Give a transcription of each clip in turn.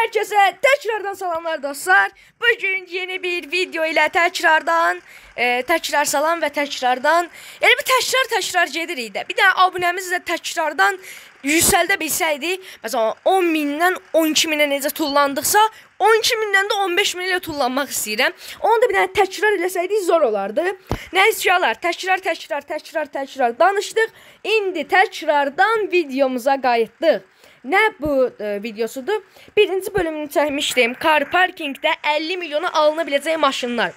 Herkese tekrardan salamlar dostlar. Bugün yeni bir video ile tekrar salam ve tekrardan yani bir tekrar gedirik də. Bir də abunəmiz də təkrardan yüksəldə bilsəydi, məsələn 10 mindən 12 minə necə tullandıqsa, 12 mindən də 15 min ilə tullanmaq istəyirəm. Onu da bir dənə təkrar eləsəydik zor olardı. Nəysə, təkrar danışdıq. İndi təkrardan videomuza qayıtdıq. Nə bu videosudur? Birinci bölümünü çəkmişdim. Car parkingdə 50 milyona alına biləcək maşınlar.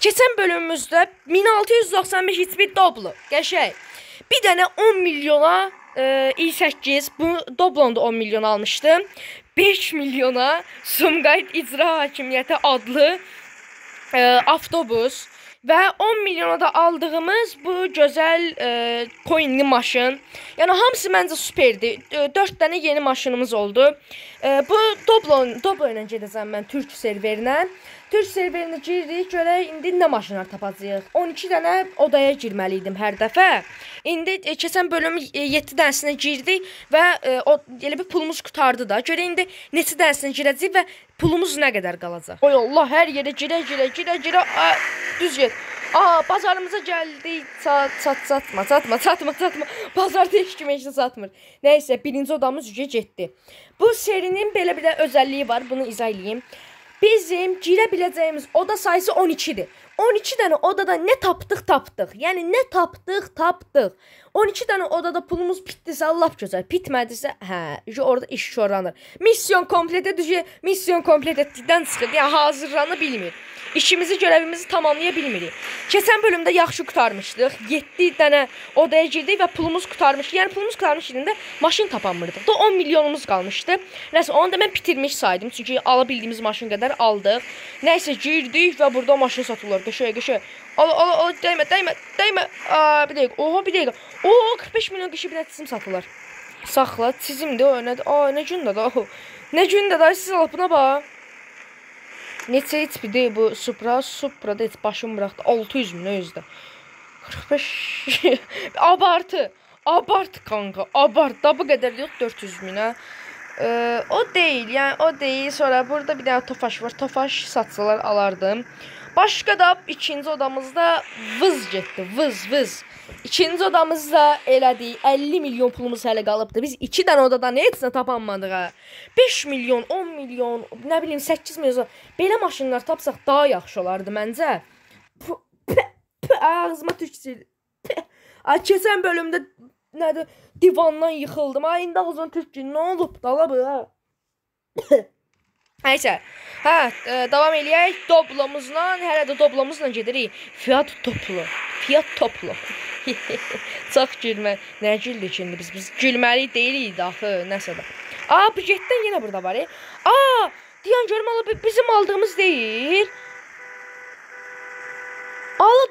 Keçən bölümümüzdə 1695 HP Doblo. Qəşəng. Bir dənə 10 milyona i8, bu Doblonda 10 milyon almışdım. 5 milyona Sumqayıt İcra Hakimiyyəti adlı avtobus və 10 milyona da aldığımız bu gözəl coinli maşın. Yəni hamısı məncə superdi. 4 dənə yeni maşınımız oldu. Bu Doblo ilə gedəcəm mən Türk serverinə. Türk serverinə giririk, görək indi nə maşınlar tapacağıq. 12 dənə odaya girməli idim hər dəfə. İndi keçən bölüm 7 dənəsinə girdik və elə bir pulumuz qutardı da. Görək indi neçə dənəsinə girəcəyik və pulumuz nə qədər qalacaq. Oy Allah, hər yerə girə. Düz get. Bazarımıza gəldik. Satma. Bazarda heç kim heç də satmır. Nəysə, birinci odamız getdi. Bu serinin belə bir də özəlliyi var. Bunu izah edeyim. Bizim girə biləcəyimiz oda sayısı 12-dir. 12 dənə odada nə tapdıq. Yəni nə tapdıq. 12 dənə odada pulumuz bitdisə, lap gözəl. Bitmədisə, orada iş şorlanır. Misyon komplet etdikdən çıxır. Yəni hazırlanı bilmir. İşimizi, görevimizi tamamlaya bilmirik. Keçən bölümdə yaxşı qutarmışdıq. 7 dənə odaya girdik və pulumuz qutarmış. Yəni pulumuz qutarmış idində maşın tapanmırdıq. Da 10 milyonumuz qalmışdı. Nəsə onu da mən bitirmiş saydım. Çünki ala bildiyimiz maşın qədər aldıq. Nəysə girdik və burada maşın satılır. Qəşəng. Al, dəymə. Bir dəqiqə. 45 milyon qışı bir çizim satılır. Saxla, çizimdir o. Nə gündə da o. Nə gündə da siz alıb buna bax. Neçə HP-dir bu Supra'da heç başım bıraxdı. 600 min özdə. 45 Abart kanka. Abart da bu qədər yox, 400 minə. O deyil. Sonra burada bir dənə Tofaş var. Tofaş satsalar alardım. Başqa da ikinci odamızda vız getdi. Vız. İkinci odamızda elədik. 50 milyon pulumuz hələ qalıbdı. Biz 2 dənə odadan heç nə tapanmadıq. 5 milyon, 10 milyon, nə bilim 8 milyon. Belə maşınlar tapsaq daha yaxşı olardı məncə. Ağzıma tükçür. Keçən bölümdə nədir? Divandan yıxıldım. İndi ağzıma tükçür. Nə olub? Dala bu. Nəysə. Davam eləyək. Doblomuzla, hələ də Doblomuzla gedirik. Fiat Toplo. Çox gülmə. Nə güldük indi biz gülməli deyilik axı, nəsə də. Bu jetdən yenə burada var. Deyən görüm bizim aldığımız deyil.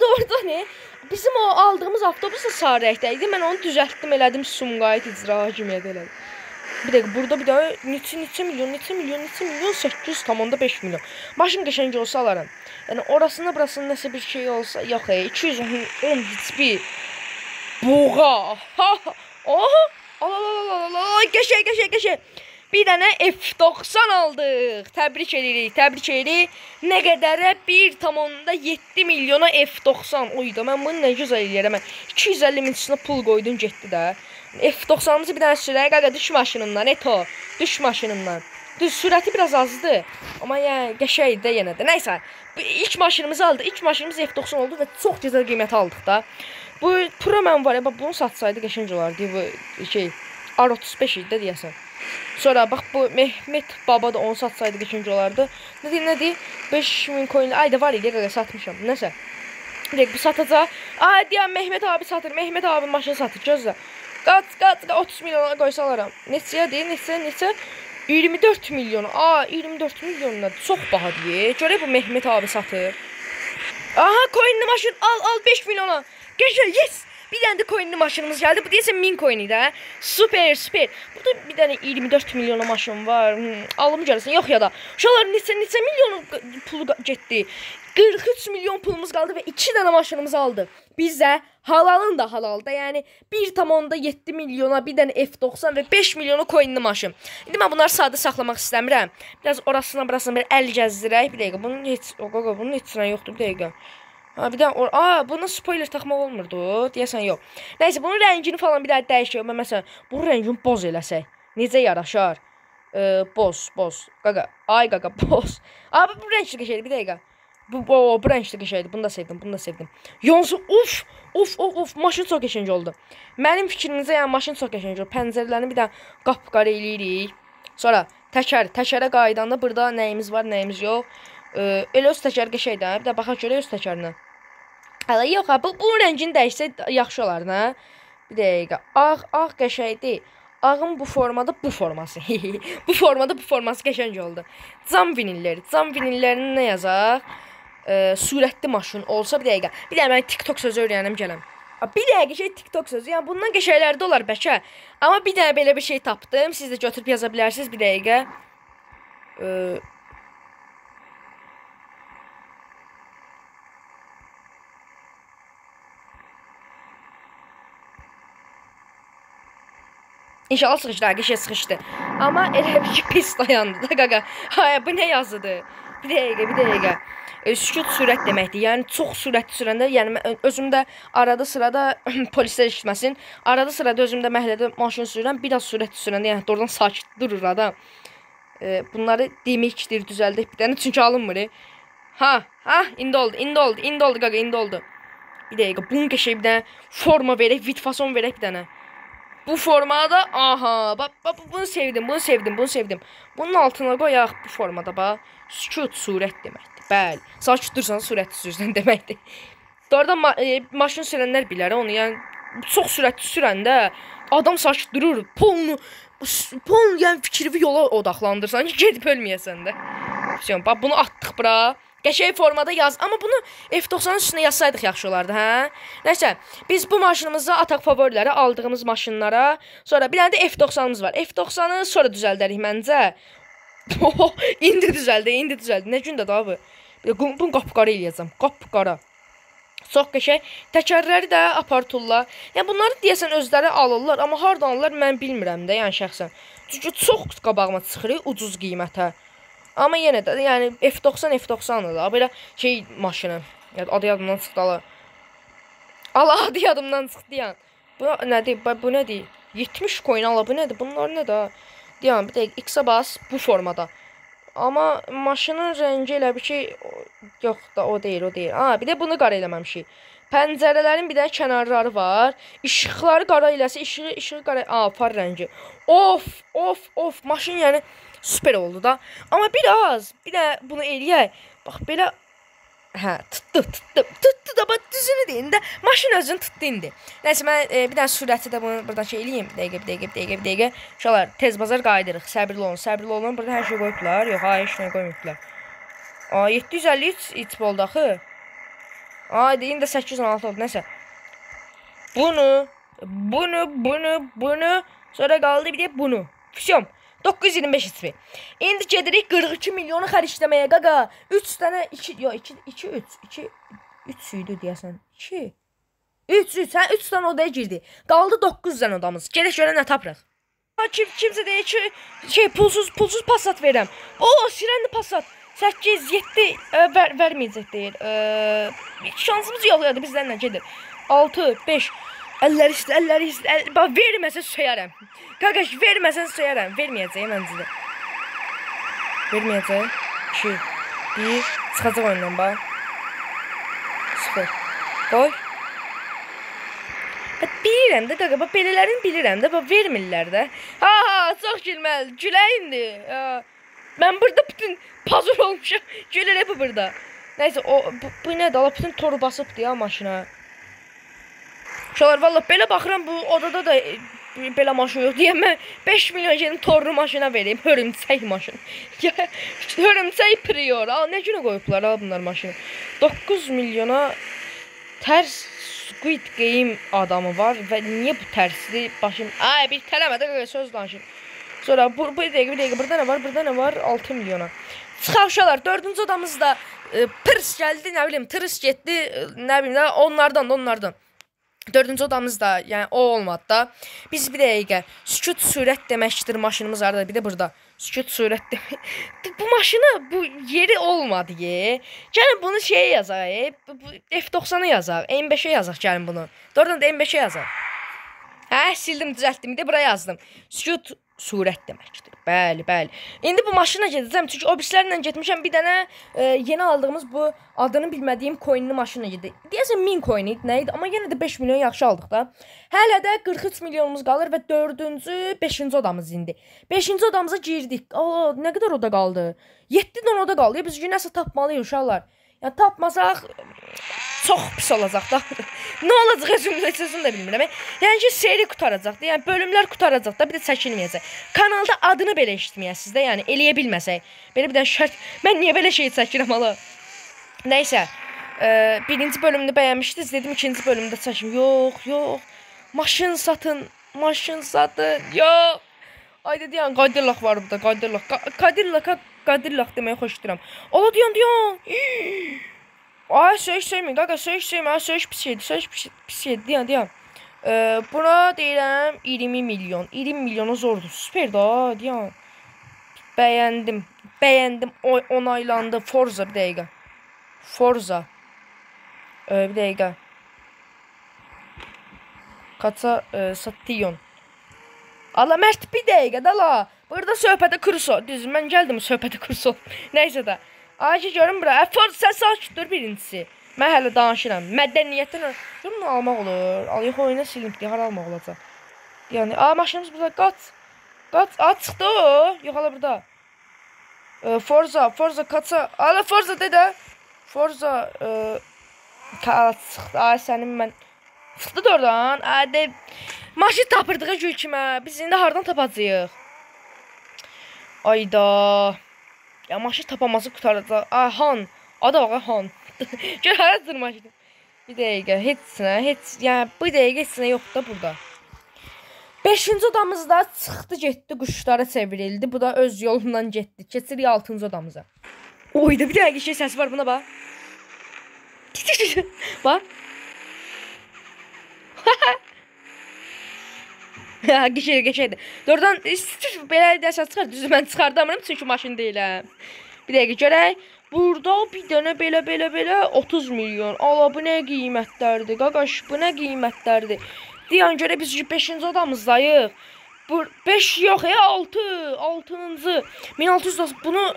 Doğruda nə? Bizim o aldığımız avtobus da sarı rəngdə idi. Mən onu düzəltdim, elədim Sumqayıt İcra Hakimiyyəti elədim. Bir dəqiqə, burada bir daha neçə milyon, 8,5 milyon. Maşın qəşəng olsa alaram. Yəni burasında nəsə bir şey olsa, yox 210 HP. Buğa. Qəşəng. Bir dənə F90 aldıq. Təbrik edirik. Nə qədərə 1,7 milyona F90. Oyda mən bunu nə gözəl eləyərəm. 250 min üstünə pul qoydum getdi də. F90'ımızı bir dənə sürək. Qaqa düş maşınımdan. Düş maşınımdan. Düz sürəti biraz azdır. Amma yəni qəşəngdir də yenə də. Nəysə. İlk maşınımızı aldıq. İlk maşınımız F90 oldu və çox gözəl qiymət aldıq da. Bu Pro mən var ya, bunu satsaydı qəşəng olardı. Bu R35 idi də deyəsən. Sonra bax bu Mehmet Baba da onu satsaydı qəşəng olardı. Nə deyir? 5000 coin. Ayda var idi, qaqa satmışam. Nəsə. Bu satacaq. Deyən Mehmet abi satır. Mehmet abi maşını satır. Gözlə. Qaç 30 milyona qoysa alaram. Neçə? 24 milyon. 24 milyon nədir? Çox baha deyir. Görək bu Mehmet abi satır. Coinli maşın al 5 milyona. Qəşəng, yes. Bir dənə də coinli maşınımız gəldi. Bu deyəsən 1000 coin idi, hə? Super, super. Burada bir dənə 24 milyona maşın var. Alım görəsən. Yox ya da. Uşaqlar neçə milyon pulu getdi. 43 milyon pulumuz qaldı və 2 dənə maşınımızı aldı. Bizə halalın da halalda, yəni 1,7 milyona bir dənə F90 və 5 milyona coinli maşın. İndi mən bunları sadə saxlamaq istəmirəm. Biraz orasına burasına bir əl gəzdirək. Bir dəqiqə, bunun heç nə yoxdur, bir dəqiqə. Ha, bir dənə, buna spoiler taxmaq olmurdu, deyəsən yox. Nəysə, bunun rəngini falan bir daha dəyişək. Mən məsələn, bunun rəngini boz eləsək, necə yaraşar? Boz, qaqa, boz. Bu rəngli qəşəkdir, bir dəqiqə. Bu rəngli qəşəkdir, bunu da sevdim. Yonsu, of, maşın çox qəşəng oldu. Mənim fikrimizə, yəni maşın çox qəşəng oldu. Pəncərələrini bir dənə qapqara eləyirik. Sonra təkərə qaydanda burada nəyimiz var, nəyimiz yox. Elə öz təkər qəşəkdir, bir də baxaq görə öz təkərinə. Hələ yox, bu rəngini dəyişsə yaxşı olar, nə? Bir dəqiqə, ağ qəşəkdir. Ağın bu formada bu forması. Bu forması qəşəng oldu. Cam vinillərini nə yazaq? Sürətli maşın olsa bir dəqiqə. Bir dəqiqə mən TikTok sözü öyrənim gələm. Bir dəqiqə TikTok sözü. Yəni bundan qəşəklərdə olar bəlkə. Amma bir dənə belə bir şey tapdım. Siz də götürüb yaza bilərsiniz bir dəqiqə. İnşallah sıxışdı, qəşəng sıxışdı. Amma elə bir ki pis dayandı da qaqa. Hayır, bu nə yazıdır? Bir dəqiqə. Sükut sürət deməkdir. Yəni çox sürətli sürəndə, yəni özümdə arada sırada polislər işitməsin. Arada sırada özümdə məhəllədə maşın sürürəm. Biraz sürətli sürəndə, yəni oradan sakit durur adam. Bunları deməkdir, düzəldək bir dənə çünki alınmır. İndi oldu qaqa, indi oldu. Bir dəqiqə, bunun qəşəng bir dənə forma verək, vitfason verək bir dənə. Bu formada, bunu sevdim. Bunun altına qoyaq bu formada, bax. Sükut surət deməkdir, bəli. Sakit dursan, sürətli sürsən deməkdir. Doğrudan maşın sürənlər bilər onu, yəni çox sürətli sürəndə adam sakit durur, polunu, yəni fikrini yola odaqlandırsan ki, gedib ölməyəsən də. Bax, bunu atdıq bura. Qəşəng formada yaz. Amma bunu F90'ın üstünə yazsaydıq yaxşı olardı, hə? Nəysə, biz bu maşınımızda ataq favoriləri aldığımız maşınlara, sonra bir dənə də F90'ımız var. F90'ı sonra düzəldərik məncə. İndi düzəldi. Nə gündə da bu? Bunu qapqara eləyəcəm. Qapqara. Çox qəşəng. Təkərləri də aparturlar. Yəni bunları deyəsən özləri alırlar, amma hardan alırlar mən bilmirəm də, yəni şəxsən. Çünki çox qabağıma çıxır ucuz qiymətə. Amma yenə də, yəni F90'dır da, belə şey maşını. Yəni adı yadımdan çıxdı. Adı yadımdan çıxdı yəni. Bu nədir? 70 coin ala, bu nədir? Bunlar nədir? Deyəm, bir dəqiq, X-a bas, bu formada. Amma maşının rəngi elə bir ki, yox da o deyil. Bir də bunu qara eləməmişik. Pəncərələrin bir dənə kənarları var. İşıqları qara eləsə, işığı qara, far rəngi. Of, maşın yəni süper oldu da. Amma bir də bunu eləyək. Bax, belə, tutdu da, bax, düzünü deyin də, maşın özünü tutdu indi. Nəysə, mən bir dənə sürəti də bunu buradan şey eləyim. Bir dəqiqə. Uşaqlar, tez bazar qayıdırıq. Səbirli olun. Burada hər şey qoyublar. Yox, heç nə qoymuyublar. 753 itib oldu axı. İndi 816 oldu, nəsə. Bunu, sonra qaldı bir də bunu. Füsyon. 925 ismi. İndi gedirik 42 milyonu xərcləməyə qaqa. 3 dənə 3 idi deyəsən. 3 dənə odaya girdi. Qaldı 9 dənə odamız. Gedək görə nə tapırıq? Kimsə deyir ki, pulsuz Passat verirəm. Sirənli Passat. 8-7 verməyəcək deyir. Şansımız yox ya da bizdən nə gedir. 6-5 əlləri istə. Bax, verməsən söyərəm. Qaqaş, verməsən söyərəm. Verməyəcək məncə də. Verməyəcək. 2, 1, çıxacaq oyundan, bax. 0. Qoy. Bilirəm də, qaqa, bax, belələrini bilirəm də, bax, vermirlər də. Çox gülməli, güləyindi. Mən burada bütün pazur olmuşam. Gülür hep burada. Nəysə, bu nədir? Allah bütün toru basıbdır ya maşına. Uşaqlar, valla belə baxıram, bu odada da belə maşın yox. Deyəm, mən 5 milyon gedim torlu maşına vereyim. Hörümçək maşın. Hörümçək prior. Nə günə qoyublar bunlar maşını? 9 milyona tərs Squid Game adamı var və niyə bu tərsli başım... Ay, bir tələmədə söz danışım. Sonra bir dəqiqə, burada nə var? Burada nə var? 6 milyona. Çıxaq uşaqlar, 4-cü odamızda pırs gəldi, nə bilim, tırıs getdi, nə bilim, onlardan. 4-cü odamızda, yəni o olmadı da. Biz bir dəqiqə, sükut sürət deməkdir maşınımız arada, bir də burada. Sükut sürət demək. Bu maşını, bu yeri olmadı ye. Gəlin bunu şeyə yazaq, F90'a yazaq, M5'e yazaq gəlin bunu. Doğrudan da M5'e yazaq. Hə, sildim, düzəltdim, bir də buraya yazdım. Sükut surət deməkdir. Bəli, bəli. İndi bu maşına gedəcəm. Çünki o birislərlə getmişəm. Bir dənə yeni aldığımız bu adını bilmədiyim coinli maşına gedir. Deyəsən 1000 coin idi, nə idi? Amma yenə də 5 milyon yaxşı aldıq da. Hələ də 43 milyonumuz qalır və 4-cü, 5-ci odamız indi. 5-ci odamıza girdik. Aa, nə qədər oda qaldı? 7 dənə oda qaldı. Biz nəsə tapmalıyıq uşaqlar. Yəni tapmasaq çox pis olacaq da. Nə olacaq özümüzün də bilmirəm. Yəni ki, seri qutaracaq da. Yəni bölümlər qutaracaq da, bir də çəkilməyəcək. Kanalda adını belə eşitməyəsiniz də, yəni eləyə bilməsək. Belə bir dənə şərt. Mən niyə belə şey çəkirəm ala? Nəysə, birinci bölümünü bəyənmişdiniz, dedim ikinci bölümdə çəkim. Yox. Maşın satın. Yox. Ayda deyən Cadillac var burada, Cadillac deməyi xoşlayıram. Ola deyən. Ay, söyləyin, qaqa, söyləyin, söyləş pis şeydir, deyən. Buna deyirəm 20 milyon. 20 milyona zordur, süper da, deyən. Bəyəndim, onaylandı. Forza, bir dəqiqə. Forza. Bir dəqiqə. Kaça Sation. Allah, Mert, bir dəqiqə də la. Burada söhbətə kurso. Düz, mən gəldim söhbətə kurso. Nəysə də. Ayşə görün bura. Forza, sən sakitdir birincisi. Mən hələ danışıram. Mədəniyyətdən bunu almaq olur. Alıyıq oyuna silink deyə hara almaq olacaq. Yəni, maşınımız burada qaç. Çıxdı o. Yox, hala burada. Forza kaça. Ala Forza dedə. Forza çıxdı. Ay sənin mən. Çıxdı da oradan. Ay, maşın tapırdıq gül kimə. Biz indi hardan tapacağıq? Ayda. Ya maşın tapaması qutaracaq. Han. Adı bax, Han. Gör, haradır maşın. Bir dəqiqə, heç, yəni bu dəqiqə heç nə yoxdur da burada. 5-ci odamızda çıxdı, getdi, quşlara çevrildi. Bu da öz yolundan getdi. Keçirik 6-cı odamıza. Oyda bir dəqiqə şey səsi var, buna bax. Bax. Geçeydi. Doğrudan belə dəsə çıxar. Düzü mən çıxardamıram çünki maşın deyiləm. Bir dəqiqə görək. Burada bir dənə belə 30 milyon. Allah, bu nə qiymətlərdir? Qaqaş, bu nə qiymətlərdir? Deyən görə biz 5-ci odamızdayıq. Bu 5 yox, 6-cı. 1600 bunu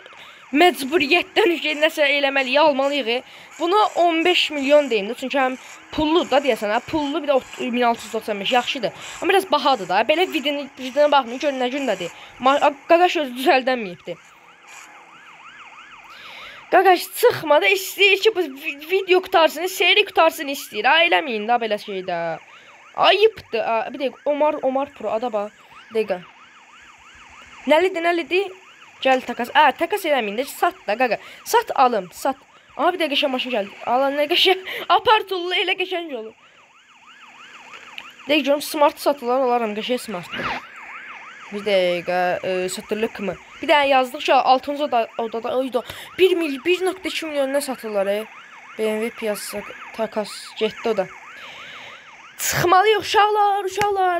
məcburiyyətdən nəsə eləməliyik, almalıyıq. Bunu 15 milyon deyim də, çünki həm pullu da deyəsən, pullu bir də 1695 yaxşıdır. Amma biraz bahadır da. Belə videona baxmayın, görün nə gündədir. Qaqaş özü düzəldənməyibdir. Qaqaş çıxmadı, istəyir ki, bu video qutarsın, seri qutarsın istəyir. Eləməyin da belə şeydə. Ayıbdır. Bir dəqiqə, Omar Pro, ada bax. Dəqiqə. Nəlidir? Gəl takas. Takas eləməyin də, sat da qaqa. Sat alım, sat. Bir də qəşəng maşın gəldi. Allah, nə qəşəng. Apartullu elə qəşəng olur. Deyək görüm, smart satılar olaram, qəşəng smartdır. Bir dəqiqə, satırlıq mı? Bir dənə yazdıq ki, 6-cı odada 1.2 milyonuna satırlar. BMW piyasası takas getdi o da. Çıxmalıyıq uşaqlar,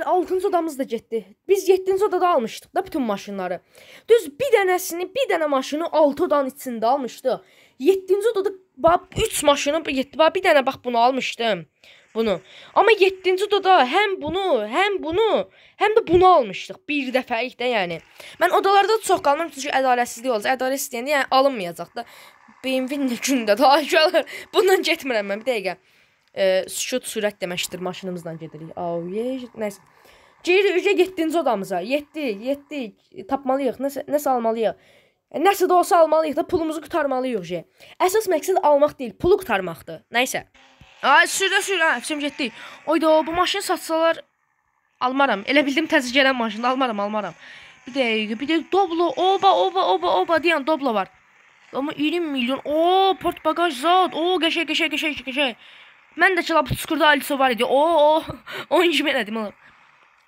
6-cı odamız da getdi. Biz 7-ci odada almışdıq da bütün maşınları. Düz bir dənə maşını 6 odanın içində almışdıq. 7-ci odada 3 maşını getdi. Bir dənə bax bunu almışdım. Bunu. Amma 7-ci odada həm də bunu almışdıq. Bir dəfəlik də yəni. Mən odalarda çox qalmıram çünki ədalətsizlik olacaq. Ədalətsiz deyəndə yəni alınmayacaq da. BMW nə gündə də aşağılar. Bundan getmirəm mən, bir dəqiqə. Sükut sürət deməkdir, maşınımızla gedirik. Nəysə. Giririk 7-ci odamıza. 7 tapmalıyıq, nəsə almalıyıq. Nəsə də olsa almalıyıq da, pulumuzu qutarmalıyıq. Əsas məqsəd almaq deyil, pulu qutarmaqdır. Nəysə. Sürə, fikrim getdi. Oyda, bu maşını satsalar almaram. Elə bildim təzə gələn maşını almaram. Bir dəqiqə, Doblo, oba deyən Doblo var. Amma 20 milyon, port bagaj zad, qəşəng. Mən də ki, bu Çukurda Aliso var idi. O 10 kimi elədim oğlum.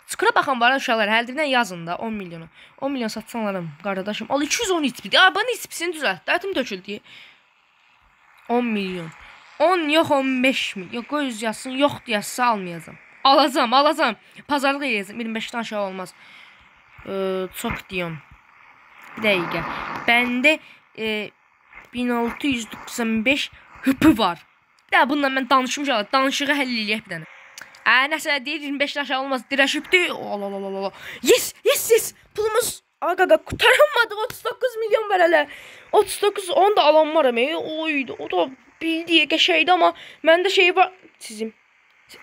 Çukura baxan var uşaqlar, həldirdən yazın da 10 milyonu. 10 milyon satsan alarım qardaşım. Al 210 XP. Bana XP'sini düzəlt. Dəyətim töküldü. 10 milyon. 10 yox 15 milyon. Qoy öz yazsın. Yox deyəsə almayacağam. Alacam. Pazarlıq eləyəcəm. 25-dən aşağı olmaz. Çox deyəm. Bir dəqiqə. Bəndə 1695 hüpü var. Ya bununla mən danışmışam. Danışığı həll eləyək bir dənə. Nəsə deyir 25-dən aşağı olmaz. Dirəşibdi. Yes. Pulumuz qaqa qutaranmadıq. 39 milyon var hələ. 39 onu da alan var əmi. Oydu. O da bildiyi qəşəydi amma məndə şey var. Çizim.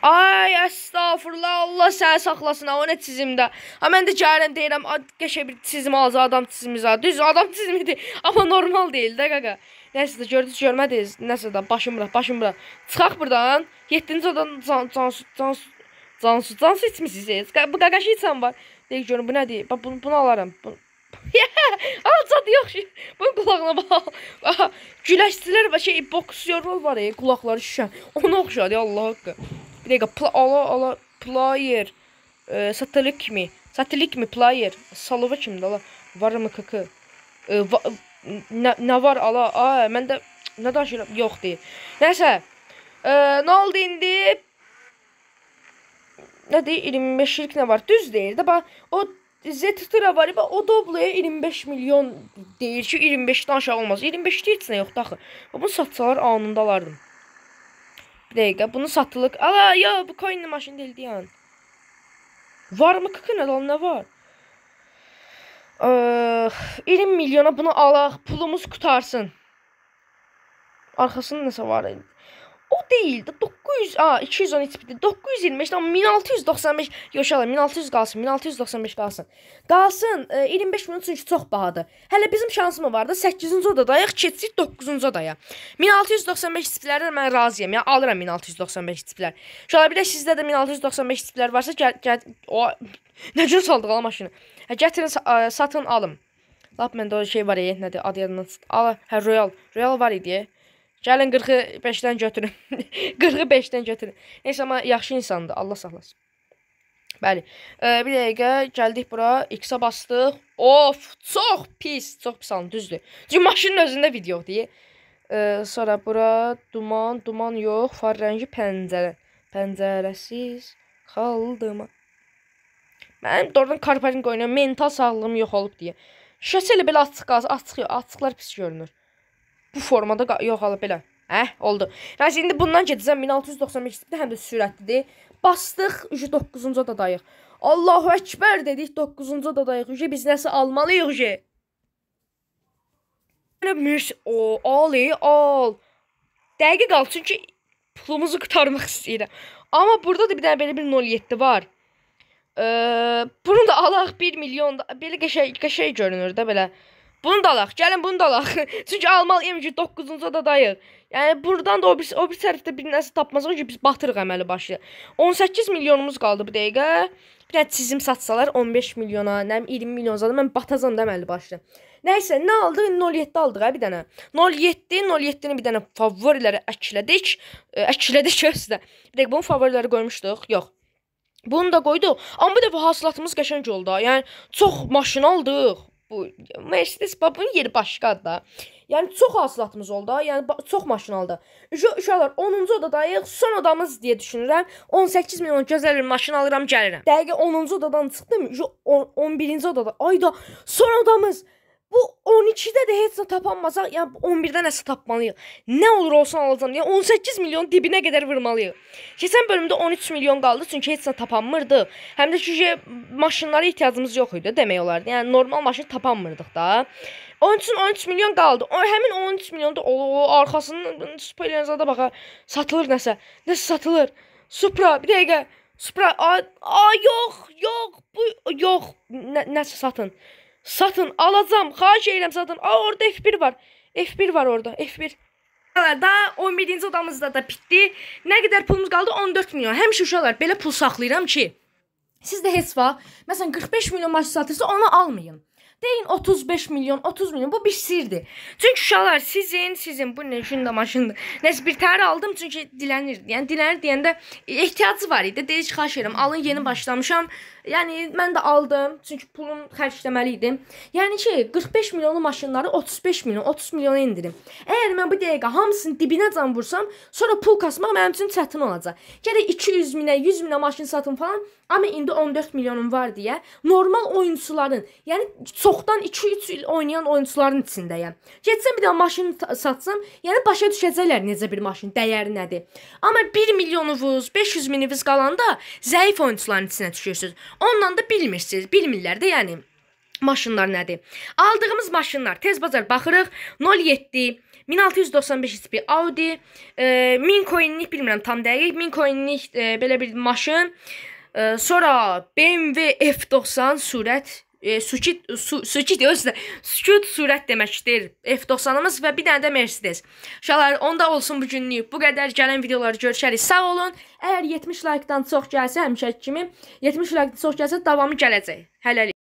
Ay estağfurullah, Allah səni saxlasın. O nə çizimdə. Ha mən də gəlirəm deyirəm qəşəng bir çizim alacaq, adam çizimi. Düz adam çizimidir. Amma normal deyil də qaqa. Nəsə də gördünüz, görmədiniz. Nəsə də başım bura. Çıxaq buradan. 7-ci odan Cansu içmişsiniz. Bu qaqaşı içən var. Deyək görün bu nədir? Bax bunu alaram. Alçadı yox. Bunun qulağına bax. Güləşçilər və boksyorlar var ya, qulaqları şişən. Ona oxşadı Allah haqqı. Bir dəqiqə ala player. Satelik mi player? Salova kimdir ala? Var mı kıkı? Nə var ala? Məndə nə daşıyıram? Yox deyil. Nəsə. Nə oldu indi? Nə deyir? 25'lik nə var? Düz deyir də. Bax o Zetra var. O Doblo'ya 25 milyon deyir ki 25'dən aşağı olmaz. 25 deyil heç nə yoxdur axı. Bunu satsalar anında alardım. Bir dəqiqə. Bunu satılıq. Ala ya bu coinli maşın deyildi yani. Var mı kıkı nə var? 20 milyona bunu alaq. Pulumuz qutarsın. Arxasında nəsə var? O deyildi. 210 XP. 925 amma 1695 yoxşalar 1600 qalsın. 1695 qalsın. Qalsın 25 milyon çünki çox bahadır. Hələ bizim şansımız var da 8-ci odadayıq, keçsək 9-cu odaya. 1695 XP-lərdən mən razıyam. Yəni alıram 1695 XP-lər. Şöyle bir də sizdə də 1695 XP-lər varsa o nə cür saldıq ala maşını. Gətirin satın alım. Lap məndə o şey var ya, nədir? Adı yadından çıxdı. Ala, Royal var idi. Gəlin 45-dən götürün. 45-dən götürün. Neyse amma yaxşı insandır. Allah saxlasın. Bəli. Bir dəqiqə gəldik bura. X-a bastıq. Of, çox pis alın, düzdür. Çünki maşının özündə video deyil. Sonra bura duman yox. Far rəngi pəncərə. Pəncərəsiz qaldım. Mənim doğrudan karparin qoyuyorum. Mental sağlığım yox olub deyə. Şəsə elə belə açıq qalsın. Açıqlar pis görünür. Bu formada yox ala belə. Oldu. Yəni indi bundan gedəcəm 1695 XP-də həm də sürətlidir. Bastıq 9-cu odadayıq. Allahu Ekber dedik 9-cu odadayıq. Biz nəsə almalıyıq. Al. Dəqiq qal çünki pulumuzu qurtarmaq istəyirəm. Amma burada da bir dənə belə bir 07 var. Bunu da alaq 1 milyon da belə qəşəng görünür də belə. Bunu da alaq. Gəlin bunu da alaq. Çünki almalıyım ki 9-cu odadayıq. Yəni buradan da o bir tərəfdə bir nəsə tapmazıq ki biz batırıq əməli başı. 18 milyonumuz qaldı bu dəqiqə. Bir dənə çizim satsalar 15 milyona, nə 20 milyon zadı mən batacam da əməli başı. Nəysə, nə aldıq? 07 aldıq bir dənə. 07-ni bir dənə favorilərə əklədik. Əklədik özdə. Bir dəqiqə bunun favoriləri qoymuşduq. Yox. Bunu da qoyduq. Amma bu dəfə hasilatımız qəşəng oldu. Yəni çox maşın aldıq. Bu Mercedes bunun yeri başqadır da. Yəni çox hasilatımız oldu. Yəni çox maşın aldı. Uşaqlar 10-cu odadayıq. Son odamız deyə düşünürəm. 18 milyon gözəl bir maşın alıram, gəlirəm. Dəqiqə 10-cu odadan çıxdım. 11-ci odada. Ayda son odamız. Bu 12-də də heç nə tapanmasaq, yəni 11-də nəsə tapmalıyıq. Nə olur olsun alacağım. Yəni 18 milyon dibinə qədər vurmalıyıq. Keçən bölümdə 13 milyon qaldı çünki heç nə tapanmırdıq. Həm də çünki maşınlara ehtiyacımız yox idi demək olardı. Yəni normal maşın tapanmırdıq da. Onun üçün 13 milyon qaldı. Həmin 13 milyonda arxasının spoilerizada baxa satılır nəsə. Nəsə satılır. Supra, bir dəqiqə. Supra, yox. Nəsə satın. Satın, alacağım. Xahiş edirəm satın. Orada F1 var. F1 var orada. F1. Daha 11-ci odamızda da bitdi. Nə qədər pulumuz qaldı? 14 milyon. Həmişə uşaqlar belə pul saxlayıram ki, siz də heç vaxt, məsələn 45 milyon maşın satırsa onu almayın. deyin 35 milyon, 30 milyon, bu bir sirdir. Çünki uşaqlar sizin bu ne şunda maşındır. Nəsə bir tane aldım çünki dilənirdi. Yəni dilənir deyəndə ehtiyacı var idi. Deyir ki, xahiş edirəm, alın, yeni başlamışam. Yəni mən də aldım çünki pulum xərcləməli idim. Yəni ki 45 milyonlu maşınları 35 milyon, 30 milyona indirim. Əgər mən bu dəqiqə hamısını dibinə can vursam, sonra pul kasmaq mənim üçün çətin olacaq. Gərək 200 minə, 100 minə maşın satım falan. Amma indi 14 milyonum var deyə normal oyunçuların, yəni çoxdan 2-3 il oynayan oyunçuların içindəyəm. Getsəm bir də maşın satsam, yəni başa düşəcəklər necə bir maşın dəyəri nədir. Amma 1 milyonunuz, 500 mininiz qalanda zəif oyunçuların içinə düşürsüz. Ondan da bilmirsiniz, bilmirlər də yəni maşınlar nədir. Aldığımız maşınlar tez bazar baxırıq. 07 1695 HP Audi, 1000 coinlik bilmirəm tam dəqiq, 1000 coinlik belə bir maşın. Sonra BMW F90 sürət, sükut sürət deməkdir F90'ımız və bir dənə də Mercedes. Uşaqlar, onda olsun bu günlük. Bu qədər, gələn videoları görüşərik. Sağ olun. Əgər 70 like-dan çox gəlsə, həmişəki kimi 70 like-dan çox gəlsə davamı gələcək. Hələlik.